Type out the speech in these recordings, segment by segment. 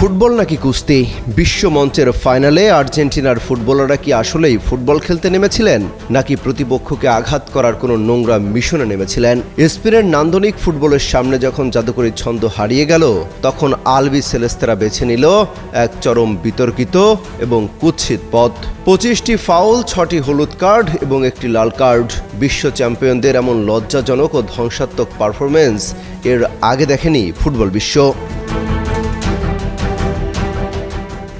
Football নাকি কুস্তি? বিশ্বমঞ্চের ফাইনালে আর্জেন্টিনার ফুটবলাররা কি আসলেই ফুটবল খেলতে নেমেছিলেন, নাকি প্রতিপক্ষকে আঘাত করার কোনো নোংরা মিশনে নেমেছিলেন? স্পেনের নান্দনিক ফুটবলের সামনে যখন জাদুকরী ছন্দ হারিয়ে গেল, তখন আলবি সেলেস্তেরা বেছে নিল এক চরম বিতর্কিত এবং কুৎসিত পথ। 25টি ফাউল, 6টি হলুদ কার্ড এবং একটি লাল কার্ড। বিশ্ব চ্যাম্পিয়নদের এমন লজ্জাজনক ও ধ্বংসাত্মক পারফরমেন্স এর আগে দেখেনি ফুটবল বিশ্ব।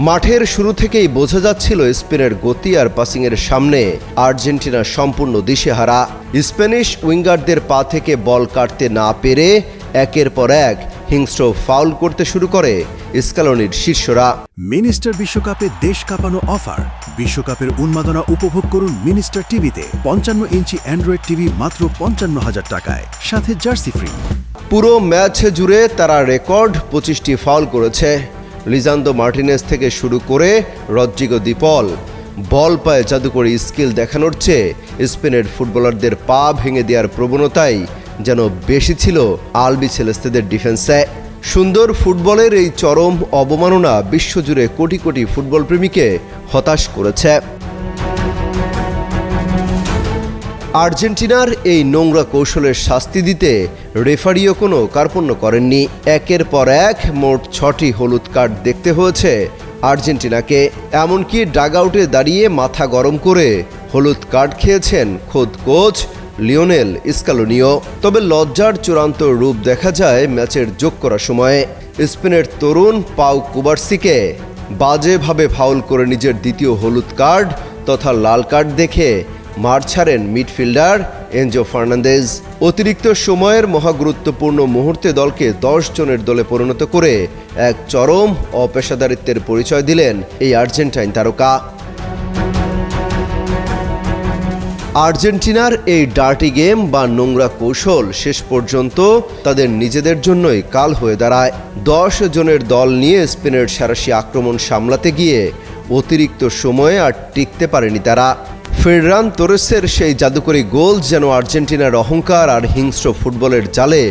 মাঠের শুরু থেকেই বোঝা যাচ্ছিল স্পেনের গতি আর পাসিংয়ের সামনে আর্জেন্টিনা সম্পূর্ণ দিশেহারা। স্প্যানিশ উইঙ্গারদের পা থেকে বল কাটতে না পেরে একের পর এক হিংস্র ফাউল করতে শুরু করে স্কালোনির শীর্ষরা। মিনিস্টার বিশ্বকাপে দেশ কাঁপানো অফার। বিশ্বকাপের উন্মাদনা উপভোগ করুন মিনিস্টার টিভিতে। 55 ইঞ্চি অ্যান্ড্রয়েড টিভি মাত্র 55,000 টাকায়, সাথে জার্সি ফ্রি। পুরো ম্যাচ জুড়ে তারা রেকর্ড 25টি ফাউল করেছে। লিজান্ডো মার্টিনেজ থেকে শুরু করে রদ্রিগো দি পল বল পায়ে জাদুকরী স্কিল দেখানোর চেয়ে স্পেনের ফুটবলারদের পা ভেঙে দেওয়ার প্রবণতাই যেন বেশি ছিল আলবি সেলেস্তেদের ডিফেন্সে। সুন্দর ফুটবলের এই চরম অবমাননা বিশ্বজুড়ে কোটি কোটি ফুটবল প্রেমীকে হতাশ করেছে। আর্জেন্টিনার এই নোংরা কৌশলের শাস্তি দিতে রেফারিও কোনো কার্পণ্য করেননি। একের পর এক মোট 6টি হলুদ কার্ড দেখতে হয়েছে আর্জেন্টিনাকে। এমনকি ডাগআউটে দাঁড়িয়ে মাথা গরম করে হলুদ কার্ড খেয়েছেন খোদ কোচ লিওনেল স্কালোনিও। তবে লজ্জার চূড়ান্ত রূপ দেখা যায় ম্যাচের যোগ করার সময়ে। স্পেনের তরুণ পাউ কুবার্সিকে বাজেভাবে ফাউল করে নিজের দ্বিতীয় হলুদ কার্ড তথা লাল কার্ড দেখে মাঠ ছাড়েন মিডফিল্ডার এনজো ফার্নান্দেজ। অতিরিক্ত সময়ের মহাগুরুত্বপূর্ণ মুহূর্তে দলকে 10 জনের দলে পরিণত করে এক চরম অপেশাদারিত্বের পরিচয় দিলেন এই আর্জেন্টাইন তারকা। আর্জেন্টিনার এই ডার্টি গেম বা নোংরা কৌশল শেষ পর্যন্ত তাদের নিজেদের জন্যই কাল হয়ে দাঁড়ায়। 10 জনের দল নিয়ে স্পেনের সাঁড়াশি আক্রমণ সামলাতে গিয়ে অতিরিক্ত সময়ে আর টিকতে পারেনি তারা। ফেররান তোরেসের সেই জাদুকরী গোল যেন আর্জেন্টিনার অহংকার আর হিংস্র ফুটবলের জালে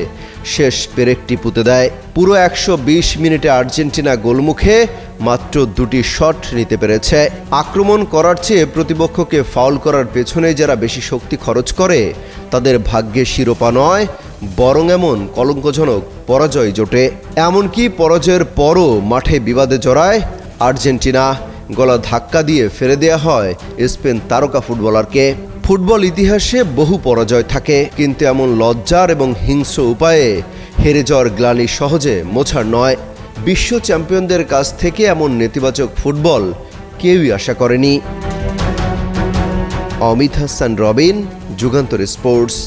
শেষ পেরেকটি পুঁতে দেয়। পুরো 120 মিনিটে আর্জেন্টিনা গোলমুখে মাত্র 2টি শট নিতে পেরেছে। আক্রমণ করার চেয়ে প্রতিপক্ষকে ফাউল করার পেছনে যারা বেশি শক্তি খরচ করে তাদের ভাগ্যে শিরোপা নয়, বরং এমন কলঙ্কজনক পরাজয় জোটে। এমনকি পরাজয়ের পরও মাঠে বিবাদে জড়ায় আর্জেন্টিনা। গলা ধাক্কা দিয়ে ফেলে দেয়া হয় স্পেন তারকা ফুটবলারকে। ফুটবল ইতিহাসে বহু পরাজয় থাকে, কিন্তু এমন লজ্জার এবং হিংস্র উপায়ে হেরে যাওয়ার গ্লানি সহজে মোছার নয়। বিশ্ব চ্যাম্পিয়নদের কাছ থেকে এমন নেতিবাচক ফুটবল কেউই আশা করেনি। অমিত হাসান রবিন, যুগান্তর স্পোর্টস।